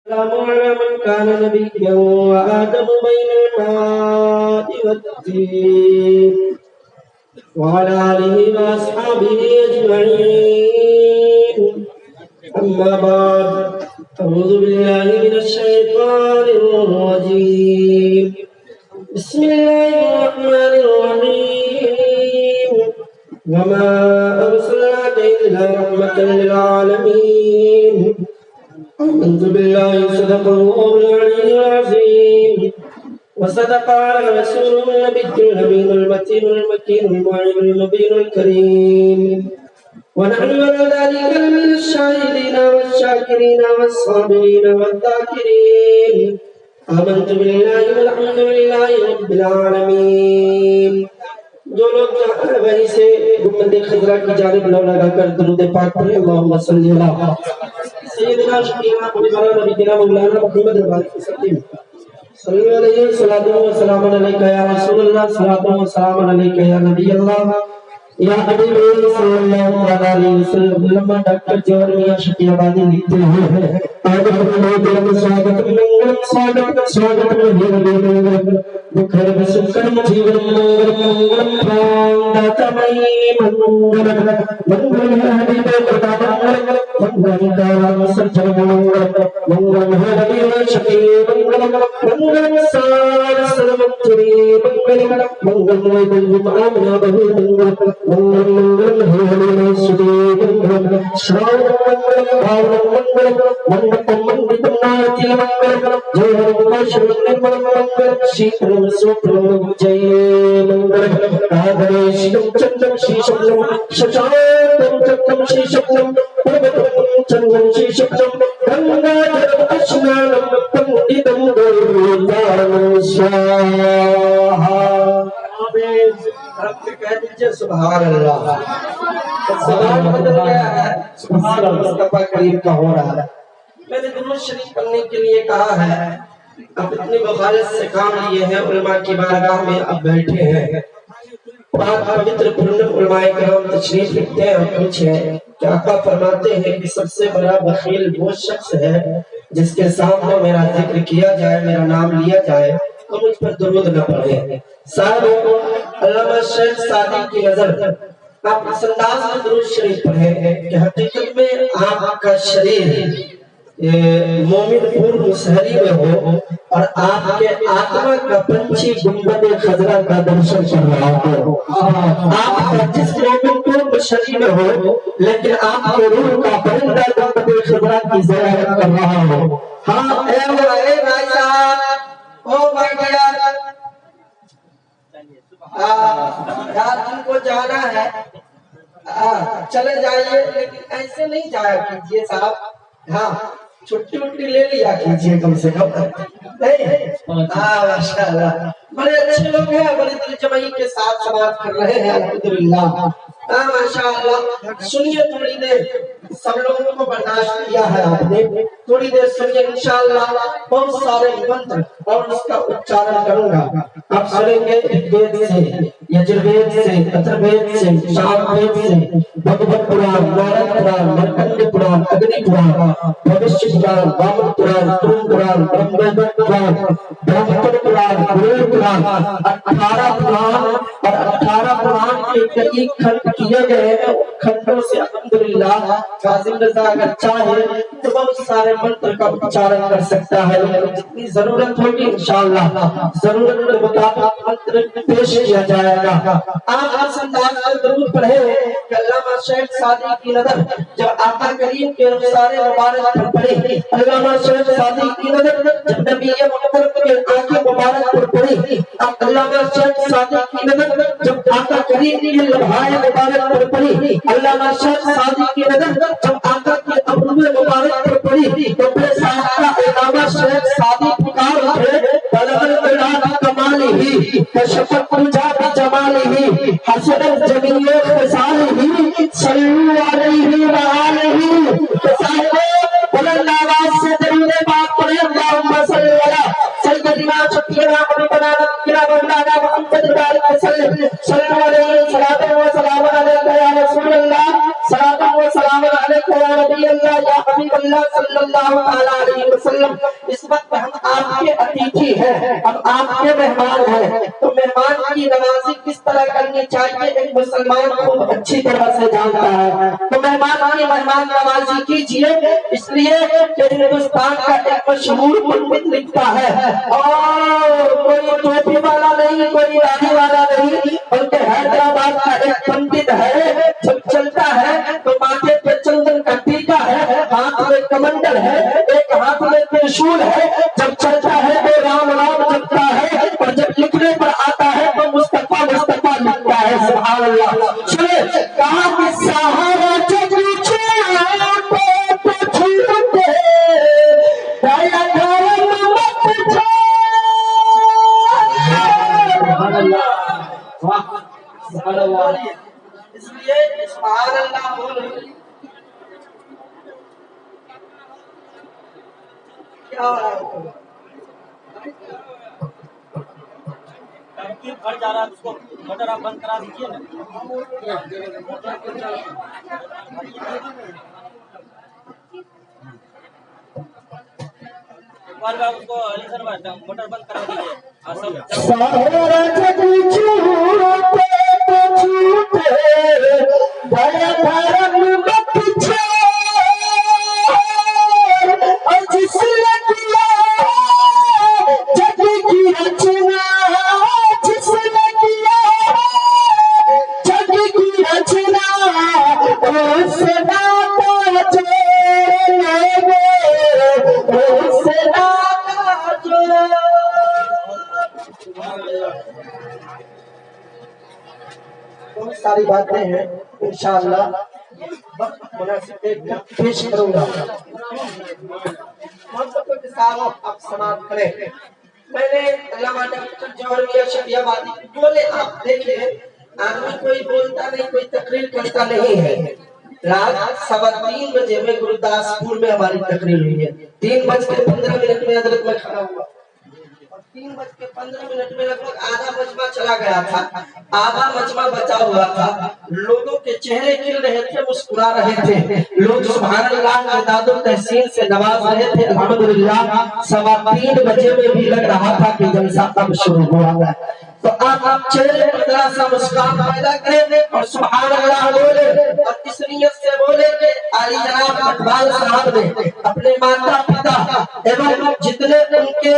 السلام على من كان نبيا وآدم بين الماء والدين وعلى آله وأصحابه أجمعين. أما بعد، أعوذ بالله من الشيطان الرجيم. بسم الله الرحمن الرحيم. وما أرسلناك إلا رحمة للعالمين. آمنت بالله صدق الله العلي العظيم وصدق على رسوله النبي الأمين المتين المكين المعين المبين الكريم. ونحن على ذلك من الشاهدين والشاكرين والصابرين والذاكرين. آمنت بالله والحمد لله رب العالمين. جو لوگ وہیں سے گنبد خضرا کی جانب لو لگا کر درود پاک پڑھیں اللہم صلی اللہ سیدنا شفیعنا مولانا نبینا مولانا محمد وسلم صلی اللہ علیہ وسلم علیک یا رسول اللہ صلاۃ و سلام علیک یا نبی اللہ یا حبیب صلی اللہ علیہ وسلم. علامہ ڈاکٹر جوہر میاں شفیع آبادی لکھتے ہیں آج ہم لوگ سواگت میں دکھر سکرم جیون منگلم پرانداتمئی منگلم منگلم حبیب خدا منگلم دارم سجن منگلم حبیب شفیع منگلم منگلم سار سلمتری منگلم منگلم ویدلم آمنا بہو منگلم منگلم منگلم حبیب سدی منگلم شراؤ منگلم بھاؤ منگلم منگلم منگلم ناتی منگلم جوہر ماشر منگلم شیطرم سوپرم جے منگلم آدریشم چندم شیشم ششانتم چندم شیشم پربتم چندم شیشم گنگا جلم اشنانم پندتم گوردانم سواہا. رب سے کہہ دیجئے سبحان اللہ. زبان بدل گیا ہے سبحان اللہ مصطفیٰ کریم کا ہو رہا ہے. میں نے درود شریف پڑھنے کے لیے کہا ہے. اب اتنی مخالص سے کام لیے ہیں علماء کی بارگاہ میں اب بیٹھے ہیں. پاک پوتر پرنم علماء کرام تشریف رکھتے ہیں اور پوچھے کہ آقا فرماتے ہیں کہ سب سے بڑا بخیل وہ شخص ہے جس کے سامنے میرا ذکر کیا جائے میرا نام لیا جائے تو مجھ پر درود نہ پڑھے. صاحب علامہ شیخ سعدی کی نظر آپ اس انداز میں درود شریف پڑھے کہ حقیقت میں آپ کا شریر مومن پور مسحری میں ہو اور آپ کے آتما کا پنچھی گنبد خضرا کا درشن کر رہا ہو. آپ کا جس مومن پور مسحری میں ہو لیکن آپ کے روح کا پرندہ گنبد خضرا کی زیارت کر رہا ہو. ہاں اے بھائی صاحب او بھائی یار ان کو جانا ہے چلے جائیے لیکن ایسے نہیں جایا کیجئے صاحب. ہاں چھٹی وٹی لے لیا کیجئے کم سے کم. ماشاءاللہ بڑے اچھے لوگ ہیں بڑے دل جمعی کے ساتھ سماعت کر رہے ہیں الحمدللہ. ماشاءاللہ سنیے تھوڑی دیر سب لوگوں کو برداشت کیا ہے آپ نے تھوڑی دیر سنیے انشاءاللہ بہت سارے منتر اور اس کا اچارن کروں گا. آپ سنیں گے وید سے یجروید سے اتھروید سے ساموید سے بھگوت پران نارد پران مرکنڈ پران اگنی پران بھوشیہ پران وامن پران تم پران برہموید پران برہمپر پران گروڑ پران 18 پران اور 18 پران کے کئی کھنڈ کیے گئے ہیں. کھنڈوں سے الحمدللہ کاظم رضا اگر چاہے تو بہت سارے منتر کا اچارن کر سکتا ہے. جتنی ضرورت ہوگی انشاءاللہ ضرورت کے مطابق منتر پیش کیا جائے گا. آپ اس انداز میں درود پڑھے کہ علامہ شیخ سعدی کی نظر جب آقا کریم کے رخسار مبارک پر پڑی علامہ شیخ سعدی کی نظر جب نبی محترم کے آنکھ مبارک پر پڑی علامہ شیخ سعدی کی نظر جب آقا کریم کے لمحات مبارک پر پڑی علامہ شیخ سعدی کی نظر جب آقا کے ابرو مبارک پر پڑی تو بے ساختہ علامہ شیخ سعدی پکار اٹھے بلغ القرآن کمالہ کشفت پنجاب جمالہ حسن جمیع خصالہ صلو علیہ وآلہ وسلم. بلند آواز سے درود پاک پڑھیں اللہم صلی علی سیدنا شفیعنا حبیبنا نبینا مولانا محمد وسلم. صلو علیہ صلاۃ و سلام علیک یا رسول اللہ صلاۃ و سلام علیک یا نبی رسول اللہ یا حبیب اللہ صلی اللہ علیہ وسلم، اس وقت ہم آپ کے اتیتھی ہیں، ہم آپ کے مہمان ہیں، تو مہمان کی نوازی کس طرح کرنی چاہیے ایک مسلمان خوب اچھی طرح سے جانتا ہے۔ تو مہمان کی مہمان نوازی کیجئے، اس لیے کہ ہندوستان کا ایک مشہور پنڈت لکھتا ہے، اور کوئی ٹوپی والا نہیں، کوئی داڑھی والا نہیں، بلکہ حیدرآباد کا ایک پنڈت ہے، جب چلتا ہے تو ماتھے پہ چندن کا ٹیکا ہے، ہاتھ میں کمنڈل ہے، ایک ہاتھ میں ترشول ہے، جب چلتا ہے تو رام رام جپتا ہے، اور جب لکھنے پر آتا ہے تو مصطفیٰ مصطفیٰ لکھتا ہے۔ سبحان اللہ۔ چلے کہاں کہ سہارا جب چھوٹے تو چھوٹے دایا دھرم مت چھوڑ۔ سبحان اللہ، سبحان اللہ۔ اس لیے سبحان اللہ بولو۔ کیا ہو رہا ہے؟ بڑھ جا رہا ہے، اس کو موٹر آپ بند کرا دیجیے نا۔ اس کو علی سر موٹر بند کرا بہت ساری باتیں ہیں، انشاءاللہ وقت مناسب پیش کروں گا۔ محبتوں کے ساتھ آپ سماعت کریں۔ میں نے علامہ ڈاکٹر جوہر میاں شفیع آبادی بولے، آپ دیکھیں آدمی کوئی بولتا نہیں، کوئی تقریر کرتا نہیں ہے۔ رات 3:15 بجے میں گرداسپور میں ہماری تقریر ہوئی ہے، 3:15 میں حضرت میں کھڑا ہوا، 3:15 میں لگ بھگ آدھا مجمع چلا گیا تھا، آدھا مجمع بچا ہوا تھا۔ لوگوں کے چہرے کھل رہے تھے، مسکرا رہے تھے، لوگ سبحان اللہ کے داد و تحسین سے نواز رہے تھے۔ الحمدللہ 3:15 بجے میں بھی لگ رہا تھا کہ جلسہ اب شروع ہوا ہے۔ تو آپ چہرے پر ذرا سا مسکان پیدا کریں اور سبحان اللہ بولے، اور اس نیت سے بولے کہ عالی جناب اقبال صاحب نے اپنے ماتا پتا ایوم جتنے ان کے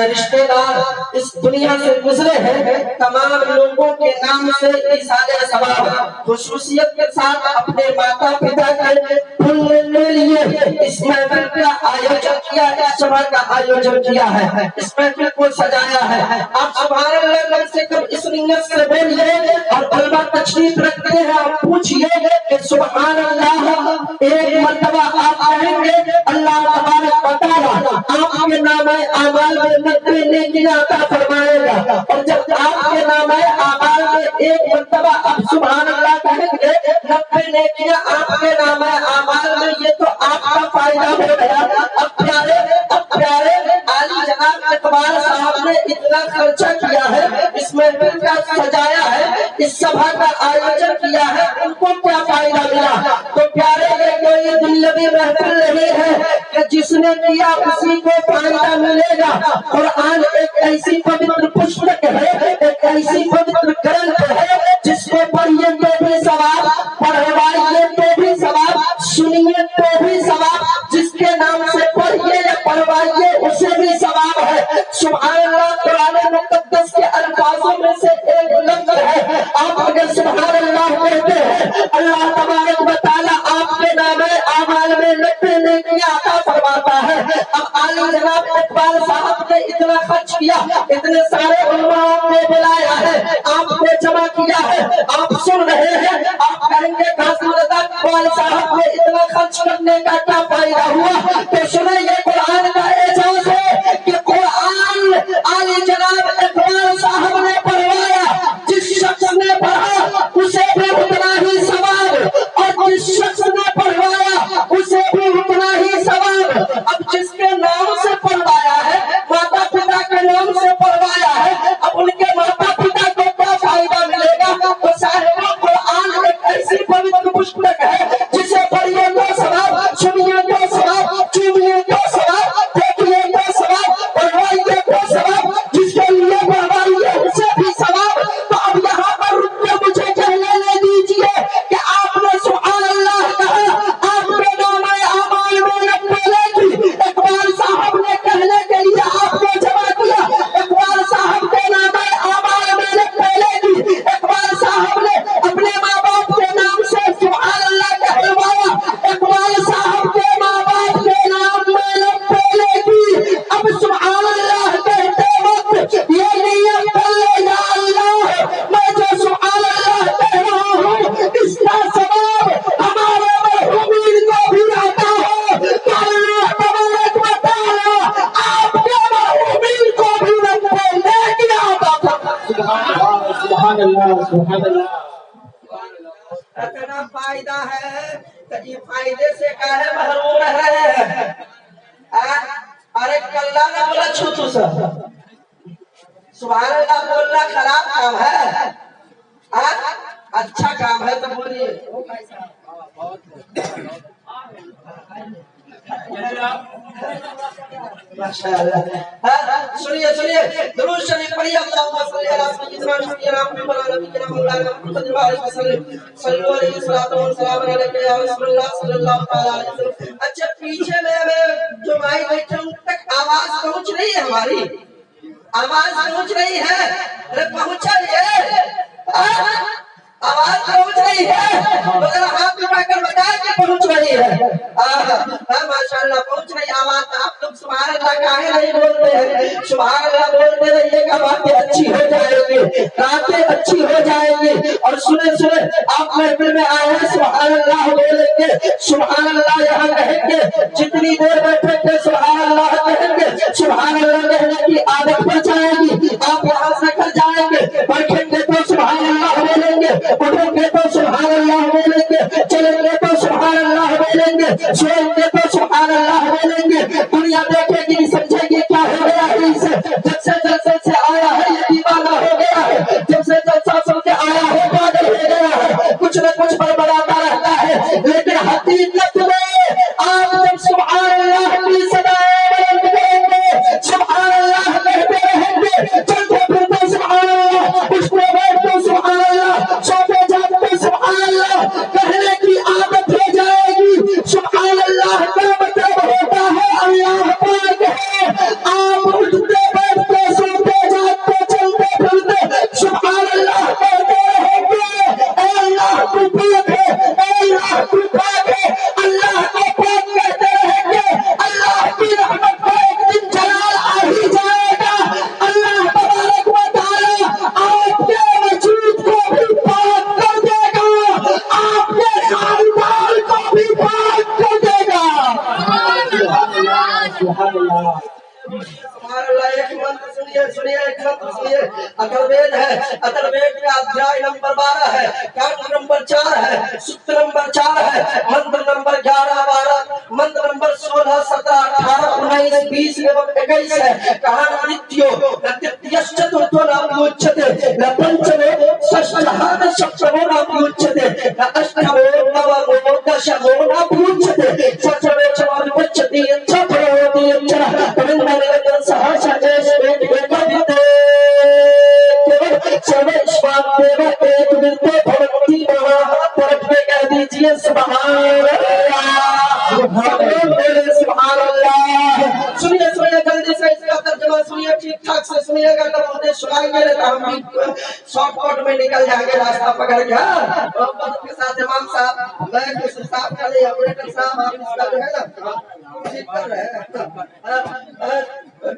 رشتہ دار اس دنیا سے گزرے ہیں، تمام لوگوں کے نام سے ایصال ثواب خصوصیت کے ساتھ اپنے ماتا پتا کے بھولنے کے لیے اس محفل کا آیوجن کیا، اس سبھا کا آیوجن کیا ہے، اس محفل کو سجایا ہے۔ آپ سبحان اللہ کم سے کم اس نیت سے بولیے، اور طلبہ تشریف رکھتے ہیں، آپ پوچھئے کہ سبحان اللہ ایک مرتبہ آپ کہیں گے اللہ تبارک و تعالی آپ کے نام اعمال میں 90 نیکیاں عطا فرمائے گا، اور جب آپ کے نام اعمال میں ایک مرتبہ آپ سبحان اللہ کہیں گے 90 نیکیاں آپ کے نام اعمال میں، یہ تو آپ کا فائدہ ہو گیا۔ اب پیارے عالی جناب اقبال صاحب نے اتنا خرچہ کیا ہے، اس محفل کا سجایا ہے، اس سبھا کا آیوجن کیا ہے، ان کو کیا فائدہ ملا؟ تو پیارے یہ کوئی دنیاوی محفل نہیں ہے کہ جس نے کیا اسی کو فائدہ ملے گا۔ قرآن ایک ایسی پوتر پستک ہے، ایک ایسی پوتر گرنتھ ہے جس کو پڑھیے تو بھی ثواب، پڑھوائیے تو بھی ثواب، سنیے تو بھی ثواب، جس کے نام سے پڑھیے یا پڑھوائیے اسے بھی ثواب ہے۔ سبحان اللہ قرآن مقدس کے الفاظوں میں سے ایک لفظ ہے، آپ اگر سبحان اللہ کہتے ہیں اللہ تبارک و تعالیٰ آپ کے نام اعمال میں 90 نیکیاں عطا فرماتا ہے۔ اب عالی جناب اقبال صاحب نے اتنا خرچ کیا، اتنے سارے علماء کو بلایا ہے، آپ کو جمع کیا ہے، آپ سن رہے ہیں، آپ کہیں گے قاسم رضا اقبال صاحب نے اتنا خرچ کرنے کا کیا فائدہ ہوا؟ تو سنیں یہ قرآن کا اعجاز ہے کہ قرآن عالی جناب اقبال صاحب نے پڑھوایا، جس شخص نے پڑھا اسے بھی اتنا ہی ثواب، اور جس شخص نے پڑھوایا اسے بھی اتنا ہی ثواب۔ اب جس کے نام سے پڑھوایا ہے، ماتا پتا کے نام سے پڑھوایا ہے، اب ان کے ماتا پتا کو کیا فائدہ ملے گا؟ تو صاحب قرآن ایک ایسی پوتر پستک ہے جسے پڑھیے تو ثواب سبحان اللہ سبحان اللہ. اتنا فائدہ ہے کہ یہ فائدے سے کہے محروم ہے. ارے کلّا نہ بولا چھوٹو سا سبحان اللہ بولنا خراب کام ہے؟ اچھا کام ہے تو بولیے. سنیے سنیے درود شریف پڑھیے. اللہم صلی علی سیدنا سیدنا محمد نبینا مولانا محمد علیہ وسلم صلو علیہ الصلوۃ والسلام علیک یا رسول اللہ صلی اللہ تعالی علیہ وسلم. اچھا پیچھے میں جو بھائی بیٹھے ان تک آواز پہنچ رہی ہے؟ ہماری آواز پہنچ رہی ہے؟ ارے پہنچا ہے آواز پہنچ رہی ہے؟ مگر ہاتھ اٹھا کر بتائیں کہ پہنچ رہی ہے. ماشاءاللہ پہنچ رہی آواز. آپ لوگ سبحان اللہ کاہے نہیں بولتے ہیں؟ سبحان اللہ بولتے رہیے گا، باتیں اچھی ہو جائیں گی، باتیں اچھی ہو جائیں گی. اور سنے سنے آپ محفل میں آئے ہیں سبحان اللہ بولیں گے، سبحان اللہ یہاں کہیں گے. جتنی دیر بیٹھے گے سبحان اللہ کہیں گے، سبحان اللہ کہنے کی عادت پڑ جائے گی. آپ یہاں سے کر جائیں گے، بیٹھیں گے تو سبحان اللہ بولیں گے، اٹھیں گے تو سبحان اللہ بولیں گے، چلیں گے تو سبحان اللہ بولیں گے، سوئیں گے تو سبحان اللہ بولیں گے. دنیا دیکھے گی سمجھے گی کیا ہو گیا ہے اسے. جب سے جلسے سے آیا ہے یہ دیوانہ ہو گیا ہے، جب سے جلسہ سن کے آیا ہے پاگل ہو گیا ہے، کچھ نہ کچھ بڑبڑاتا رہتا ہے. لیکن حقیقت میں آپ جب سبحان اللہ کی صدائیں بلند کریں گے، سبحان اللہ کہتے رہیں گے، چلتے پھرتے سبحان اللہ، اٹھتے بیٹھتے سبحان اللہ، سوتے جاگتے سبحان اللہ کہنے کی عادت ہو جائے گی. سبحان اللہ کا مطلب ہوتا ہے اللہ پاک ہے. آپ اٹھتے بیٹھتے سوتے جاگتے چلتے پھرتے سبحان اللہ کہتے رہیں گے. اے اللہ تو پاک ہے، اے اللہ تو پاک ہے. اللہ کو پاک کہتے رہیں گے. اللہ کی رحمت کا ایک دن جلال آ ہی جائے گا. اللہ تبارک و تعالی آپ کے وجود کو بھی پاک کر دے گا، آپ کے خاندان کو بھی پاک کر دے گا. سبحان اللہ. سبحان اللہ. ایک منتر سنیے سنیے ایک منتر سنیے. اتروید ہے، اتروید کا ادھیائے نمبر 12 ہے، کانڈ نمبر 4 ہے، سکت نمبر 4 ہے، منتر نمبر 11 12 منتر نمبر 16 17 18 19 20 एवं 21 ہے. کہاں نتیو نتیش چترتو ناپیوچتے نہ پنچمو षष्ठः सप्तमो नापीयुच्यते न अष्टमो नवमो दशमो नापीयुच्यते. सप्तमे च विपच्यते यच्च प्रभवति यच्च तमिन्नानि सहसा एषवेकविदे केवल सर्वेश्वर देव एक विदे भवति महातरफ में कह दीजिए सुभान अल्लाह सुभान अल्लाह. सुनिए सुनिए जल्दी से इसका तर्जुमा सुनिए, ठीक ठाक से सुनिएगा तब मुझे सुनाएंगे, नहीं तो हम भी शॉर्टकट में निकल जाएंगे रास्ता पकड़ के. मोहब्बत के साथ इमाम साहब, मैं कुछ साहब का नहीं, ऑपरेटर साहब आप इसका जो है ना ठीक कर रहे हैं,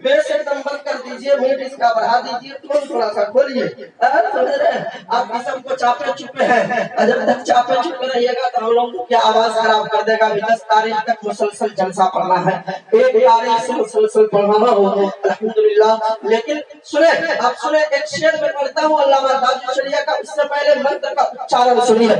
बेस एकदम बंद कर दीजिए, मीट इसका बढ़ा दीजिए, तुरंत थोड़ा सा खोलिए. समझ रहे हैं आप भी सबको चापे चुपे हैं. जब तक चापे चुपे रहिएगा तो हम लोग की आवाज खराब कर देगा. 10 तारीख तक मुसलसल जलसा पढ़ना है, 1 तारीख से मुसलसल पढ़ना हो अल्हम्दुलिल्लाह. लेकिन सुने आप सुने, एक शेर में पढ़ता हूँ अल्लामा दादू शरिया का. इससे पहले मंत्र का उच्चारण सुनिए.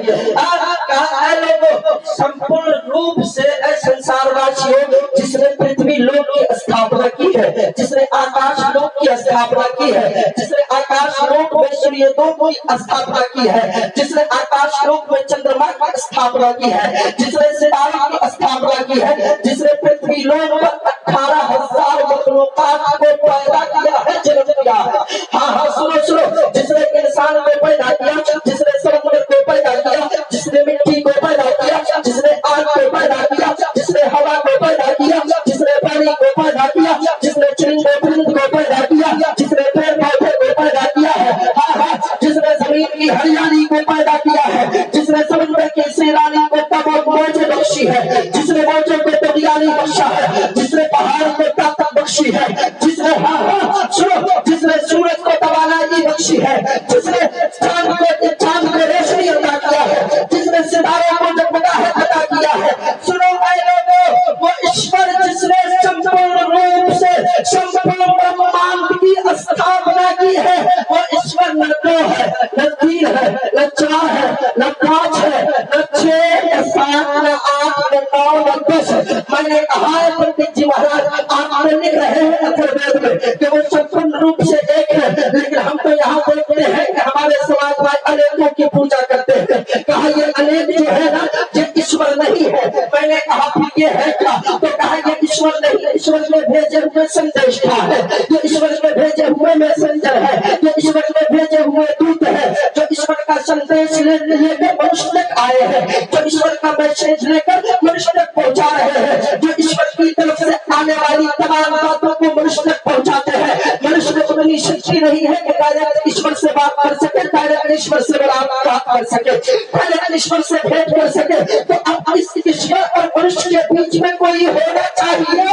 कहा है लोगों, संपूर्ण रूप से संसार वासियों जिसने पृथ्वी लोक की स्थापना की है, जिसने आकाश लोक की स्थापना की है, जिसने आकाश लोक में सूर्योदयों की स्थापना की है, जिसने आकाश लोक में चंद्रमा की स्थापना की है, जिसने सितारों की स्थापना की है, जिसने पृथ्वी लोक पर 18,000 मखलूकात को पैदा किया है, जन्म दिया है. हाँ हाँ सुनो सुनो, जिसने इंसान को पैदा किया, जिसने समुद्र को पैदा किया, जिसने मिट्टी को पैदा किया, जिसने आग को पैदा किया, जिसने हवा को पैदा किया, जिसने पानी को पैदा किया, जिसने चरिंदे परिंद को पैदा किया, जिसने पेड़ पौधे को पैदा किया है. हाँ हाँ, जिसने जमीन की हरियाली को पैदा किया है, जिसने समुद्र की सैलानी को तब मौजें बख्शी है, जिसने मौजों को तबियाली बख्शा है, जिसने पहाड़ को ताकत बख्शी है, जिसने हाँ हाँ सुनो, जिसने सूरज को तवानाई बख्शी है, जिसने चांद को रोशनी अता किया है, जिसने सितारों को जगमगाहट अता किया है. सुनो ऐ लोगों, वो ईश्वर जिसने संपूर्ण रूप से संपूर्ण ब्रह्मांड की स्थापना की है, वो ईश्वर न तो है न 3 है, न 4 है, न 5 है, न 6, न 7, न 8, न 9, न 10। मैंने कहा है पंडित जी महाराज, आप लिख रहे हैं अथर्ववेद में कि वो संपूर्ण रूप से एक है, लेकिन हम तो यहाँ देखते हैं कि हमारे समाज में अनेकों की पूजा करते हैं। कहा ये अनेक जो है ना, ये ईश्वर नहीं है। मैंने कहा फिर ये है क्या? तो कहा ये ईश्वर नहीं, ईश्वर में भेजे हुए संदेश है, जो ईश्वर में भेजे हुए मैसेंजर है, जो ईश्वर में भेजे हुए दूत है, जो ईश्वर का संदेश लेकर मनुष्य तक आए हैं, जो ईश्वर का मैसेज लेकर मनुष्य तक पहुंचा रहे हैं, जो ईश्वर की तरफ से आने वाली तमाम बातों को मनुष्य तक पहुंचाते हैं। मनुष्य में उतनी शक्ति नहीं है कि डायरेक्ट ईश्वर से बात कर सके, डायरेक्ट ईश्वर से मुलाकात कर सके, डायरेक्ट ईश्वर से भेंट कर सके। तो अब इस ईश्वर और मनुष्य के बीच में कोई होना चाहिए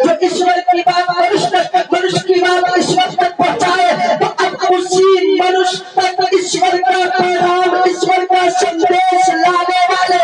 जो ईश्वर की बात मनुष्य की बात ईश्वर तक पहुंचाए। तो अब उसी मनुष्य तक ईश्वर का पैगाम, ईश्वर का संदेश लाने वाले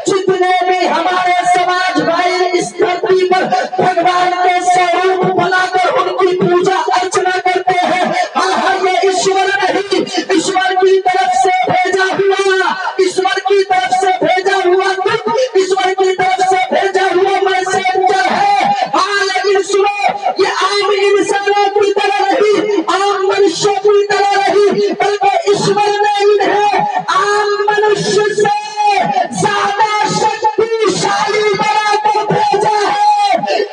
जितने भी हमारे समाज भाई इस धरती पर भगवान के स्वरूप बनाकर उनकी पूजा अर्चना करते हैं, हाँ ये ईश्वर नहीं, ईश्वर की तरफ से भेजा हुआ, ईश्वर की तरफ से भेजा हुआ दूत, ईश्वर की तरफ से भेजा हुआ मैसेंजर है। हाँ लेकिन सुनो, ये आम इंसानों की तरह नहीं, आम मनुष्यों की तरह नहीं, बल्कि ईश्वर ने इन्हें आम मनुष्य से ज्यादा शक्तिशाली बनाकर भेजा है।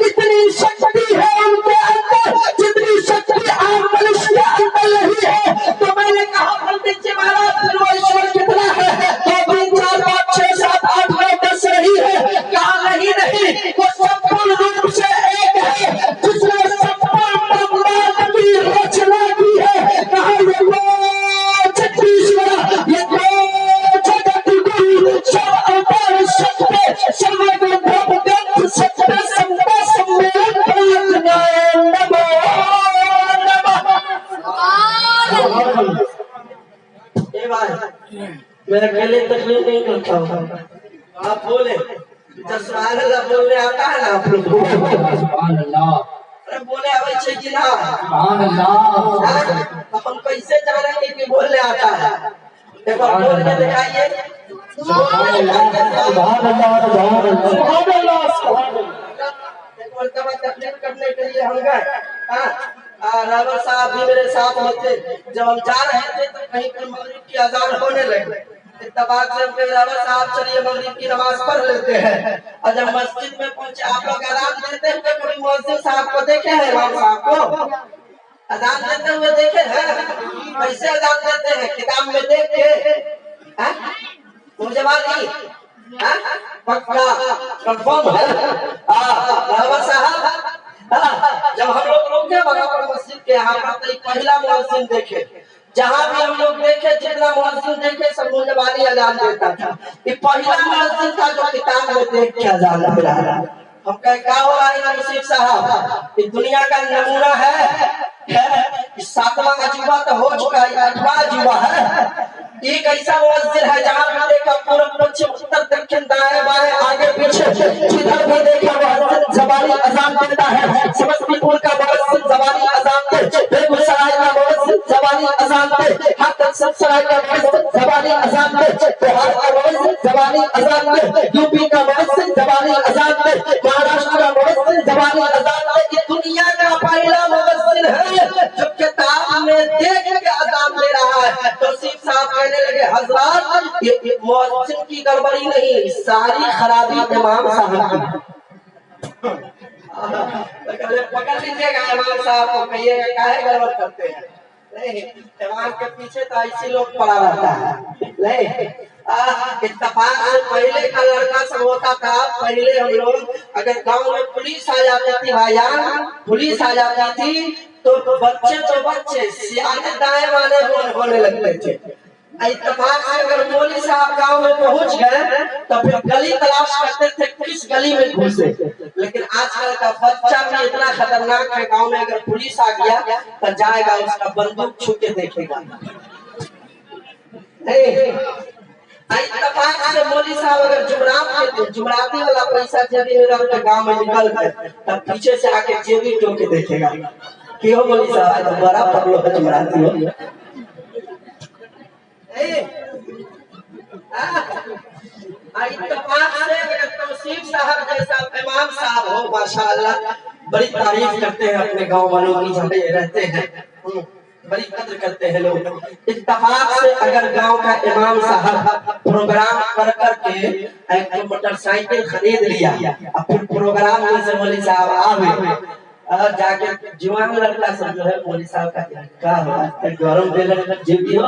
इतनी शक्ति है उनके अंदर जितनी शक्ति आम मनुष्य के अंदर नहीं है। तो मैंने कहा पंडित जी महाराज फिर वो ईश्वर कितना है? 2 3 4 5 6 7 8 9 10 नहीं है। कहा नहीं, वो संपूर्ण रूप से एक है, जिसने संपूर्ण ब्रह्मांड की रचना की है। कहा ये वो जगदीश्वर, ये वो जगद्गुरु, सर्व अवतार सत्य, सर्वगुण ग्रंथ सत्य संता सम्मेलन प्रार्थनाय नमो नमः। ये भाई मैं अकेले तकलीफ नहीं करता हूँ, आप बोले सुभान अल्लाह बोलने आता है ना आप लोग? सुभान अल्लाह। अरे बोले आवे छे कि ना? सुभान अल्लाह। हम कैसे जानेंगे कि बोलने आता है? एक बार बोल के दिखाइए। सुभान अल्लाह, सुभान अल्लाह, सुभान अल्लाह, सुभान अल्लाह, सुभान अल्लाह। एक बार तकलीफ करने के लिए हम गए, रावल साहब भी मेरे साथ में थे। जब हम जा रहे थे तो कहीं पर मगरिब की अजान होने लगी। इत्तेफाक से हम कहे रावल साहब चलिए मगरिब की नमाज पढ़ लेते हैं। और जब मस्जिद में पहुंचे, आप लोग अजान देते हुए कभी मुअज्जिन साहब को देखे हैं? इमाम साहब को अजान देते हुए देखे हैं? कैसे अजान देते हैं? किताब में देख के मुझे नहीं पक्का कंफर्म है। रावल साहब जब हम लोग रुके बगावर मस्जिद के यहाँ पर, पहला मुअज्जिन देखे, जहाँ भी हम लोग देखे, जितना मुअज्जिन देखे सब मुंजबानी अजान देता था। ये पहला मुअज्जिन था जो किताब में देख के अजान दे रहा है। हम कहे क्या हो रहा है नसीब साहब? ये दुनिया का नमूना है। 7वां अजूबा तो हो चुका है, 8वां अजूबा है। एक ऐसा मुअज्जिन है जहाँ भी देखा पूर्व पश्चिम उत्तर दक्षिण दाएं बाएं आगे पीछे जिधर भी देखा मुअज्जिन ज़बानी अजान देता है। समस्तीपुर का मुअज्जिन ज़बानी अजान दे, बेगूसराय का मुअज्जिन ज़बानी अजान दे, हाथरस-सराय का मुअज्जिन ज़बानी अजान दे, बिहार का मुअज्जिन ज़बानी अजान दे, यूपी का मुअज्जिन ज़बानी अजान दे, महाराष्ट्र का मुअज्जिन ज़बानी अजान दे। ये दुनिया का पहला मुअज्जिन है जो किताब में देख के अजान दे रहा है। तो नसीब साहब कहने लगे हजरत ये मुअज्जिन की गड़बड़ी नहीं, सारी खराबी इमाम साहब की। पकड़ लीजिएगा इमाम साहब को, कहिएगा काहे गड़बड़ करते हैं? नहीं, इमाम के पीछे तो ऐसे लोग पड़ा रहता है। नहीं, इत्तेफाक से पहले का लड़का सब होता था। पहले हम लोग अगर गांव में पुलिस आ जाती थी, भाईजान पुलिस आ जाती थी तो बच्चे सियाने दाएं वाले होने लगते थे। इत्तेफाक से अगर मौलवी साहब गांव में पहुंच गए तो फिर गली तलाश करते थे किस गली में घुसे। लेकिन आजकल का बच्चा भी इतना खतरनाक है, गांव में अगर पुलिस आ गया तो जाएगा उसका बंदूक छू के देखेगा। इत्तेफाक से मौलवी साहब अगर जुमराती वाला पैसा जेबी में रख के गांव में निकल गए तब पीछे से आके जेबी टोक के देखेगा कि हो मौलवी साहब तो बड़ा पगलो है जुमराती हो। इत्तेफाक से तौसीफ साहब जैसा इमाम साहब हो माशाअल्लाह, बड़ी तारीफ करते हैं अपने गांव वालों की, जहाँ ये रहते हैं बड़ी कद्र करते हैं लोग। इत्तेफाक से अगर गांव का इमाम साहब प्रोग्राम कर करके एक मोटरसाइकिल खरीद लिया और फिर प्रोग्राम में से मौलवी साहब आवे और जाके जवान लड़का सब जो है मौलवी साहब का क्या हो गरम बेलन जीवी हो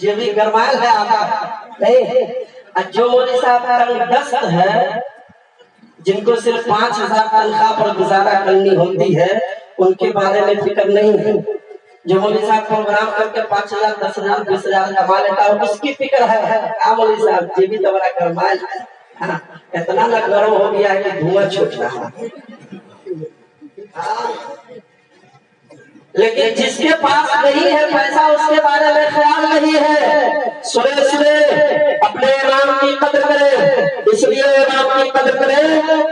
जीवी गरमाल है आता जो मौलवी साहब तंगदस्त है, जिनको सिर्फ 5,000 तनख्वाह पर गुजारा करनी होती है, उनके बारे में फिक्र नहीं है। जो मौलवी साहब प्रोग्राम करके 5,000 10,000 20,000 कमा लेता है उसकी फिक्र है। मौलवी साहब जीवी तो बड़ा गरमाल इतना न गर्म हो गया है कि धुआं छूट रहा है। लेकिन जिसके पास नहीं है पैसा उसके बारे में ख्याल नहीं है। सुने सुने अपने इमाम की कदर करें, इसलिए इमाम की कदर करें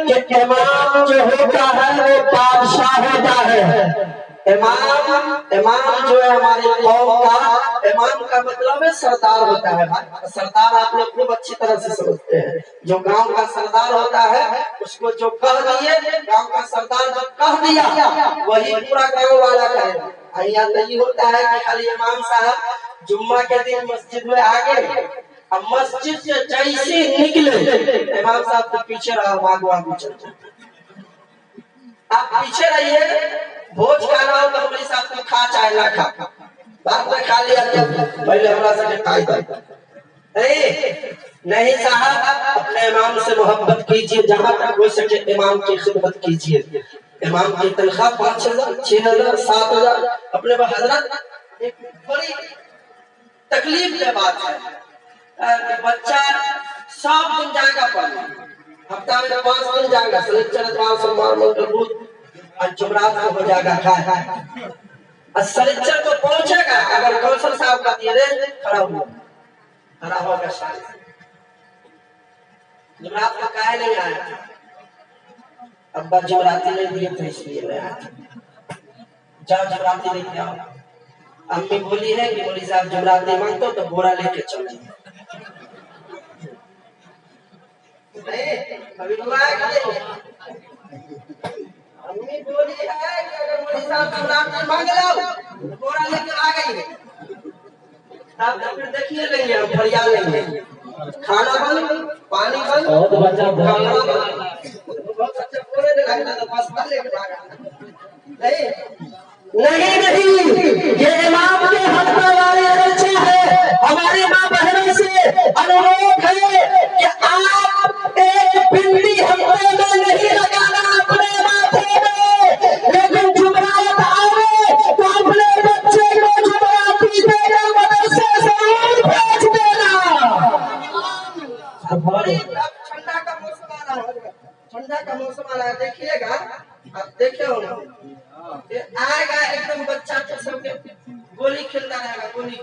कि इमाम जो होता है वो बादशाह होता है। इमाम जो है हमारी कौम का, इमाम का मतलब है सरदार होता है। सरदार आप लोग खूब अच्छी तरह से समझते हैं। जो गांव का सरदार होता है उसको जो कह दिए, गांव का सरदार जो कह दिया वही पूरा गांव वाला कहेगा। यहाँ नहीं होता है कि खाली इमाम साहब जुम्मा के दिन मस्जिद में आ गए, अब मस्जिद से जैसे निकले इमाम साहब को पीछे रहा, आगू आगू चलते। आप पीछे रहिए, भोज खाना हो तो मौलवी साहब को खा चाहे ना खा, बाद में खा लिया पहले हमरा से खाई दे। नहीं साहब, अपने इमाम से मोहब्बत कीजिए, जहां तक हो सके इमाम की खिदमत कीजिए। इमाम की तनख्वाह 5,000 6,000 7,000 अपने हजरत एक बड़ी तकलीफ की बात है। बच्चा सब दिन जाएगा पढ़ने, हफ्ता में 5 दिन जाएगा, शनिचर इतवार सोमवार मंगल बुध और जुमरात को हो जाएगा खाए। शनिचर को पहुंचेगा, अगर कौशल साहब का दिए खड़ा होगा शायद जुमरात को काहे नहीं आया, अब्बा जुमराती नहीं दिए थे इसलिए मैं आया। जाओ जुमराती लेके आओ। अम्मी बोली है कि मौलवी साहब जुमराती मांगते हो तो बोरा लेके चलो। अभी अम्मी बोली है कि अगर मौलवी साहब जुमराती मांग लो तो बोरा लेके आ गई है। तब तो फिर देखिए लेंगे हम, फरियाद लेंगे, खाना बंद, पानी बंद, बहुत बच्चा पूरे लगता तो बस लेके भागा। नहीं नहीं, ये इमाम के हक में वाले बच्चे हैं। हमारी माँ बहनों से अनुरोध है कि आप एक बिंदी हफ्ते में नहीं लगाना अपने माथे में, लेकिन जुमरात आवे तो अपने बच्चे को जुमराती देना, मदरसे जरूर भेज देना। ठंडा का मौसम आ रहा है, ठंडा का मौसम आ रहा है, देखिएगा आप देखे हो आएगा एकदम बच्चा तो सबके गोली खेलता रहेगा, गोली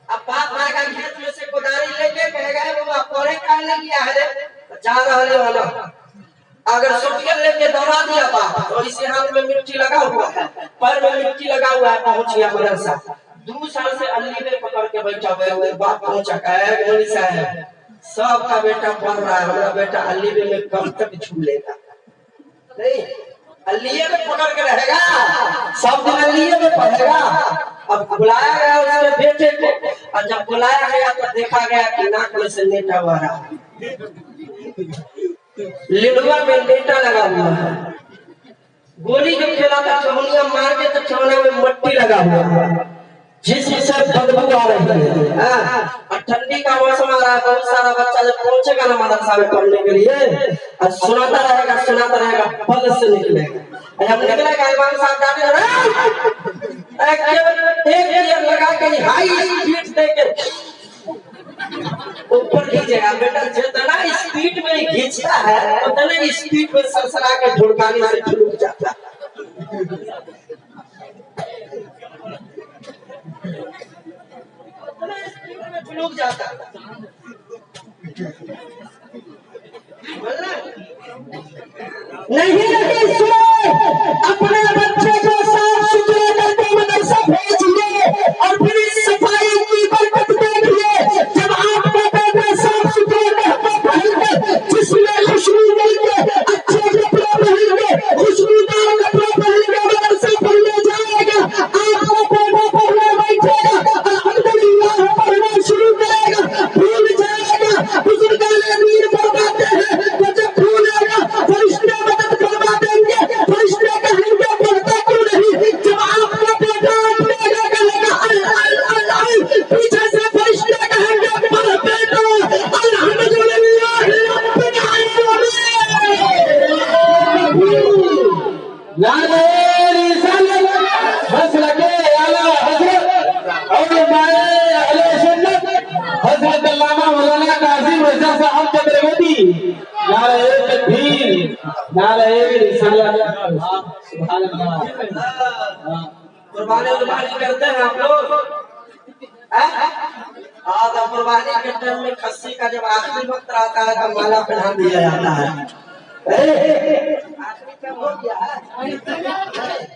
अब बाप आएगा खेत में से कोदारी लेके कहेगा बाबा पढ़े का नहीं किया है जा रहे वाला, अगर सोटिया लेके दौड़ा दिया बाप तो इसे हाथ में मिट्टी लगा हुआ है, पैर में मिट्टी लगा हुआ है, पहुंच गया मदरसा। 2 साल से अल्ली में पकड़ के बैठा हुआ है, बाप पहुंचा मौलवी साहब सबका बेटा पढ़ रहा है, हमारा बेटा अल्ली में कब तक छू लेगा। नहीं, अल्लीए में पकड़ के रहेगा, सब दिन अल्लीए में पढ़ेगा। अब बुलाया गया उसके बेटे को, और जब बुलाया गया तो देखा गया कि नाक में से लेटा हुआ रहा, लिडुआ में लेटा लगा हुआ है। गोली जो खेला था ठहनिया मार के तो ठहने में मट्टी लगा हुआ है, जिससे बदबू आ रही है। और ठंडी का मौसम आ रहा है, बहुत सारा बच्चा जब पहुंचेगा ना मदरसा में पढ़ने के लिए और सुनाता रहेगा फल से निकलेगा। जब निकलेगा इमाम साहब डांटे एक गियर लगा के हाई स्पीड देके ऊपर खींचेगा। बेटा जितना स्पीड में खींचता है उतने स्पीड में सरसरा के ढुड़काने से छूट जाता है। लुक जाता नहीं नहीं, सुनो, अपने बच्चे को साफ सुथरे करके मदरसा भेजिए और फिर نعرہ رسالت مسلک اعلی حضرت علماء اہل سنت حضرت علامہ مولانا قاسم رضا صاحب چندروتی نعرہ تکبیر نعرہ رسالت سبحان اللہ قربانی کرتے ہیں آپ لوگ آج قربانی کے ٹائم میں کھسی کا جب آخری وقت آتا ہے تو مالا پہنا دیا جاتا ہے آخری ٹائم ہو گیا ہے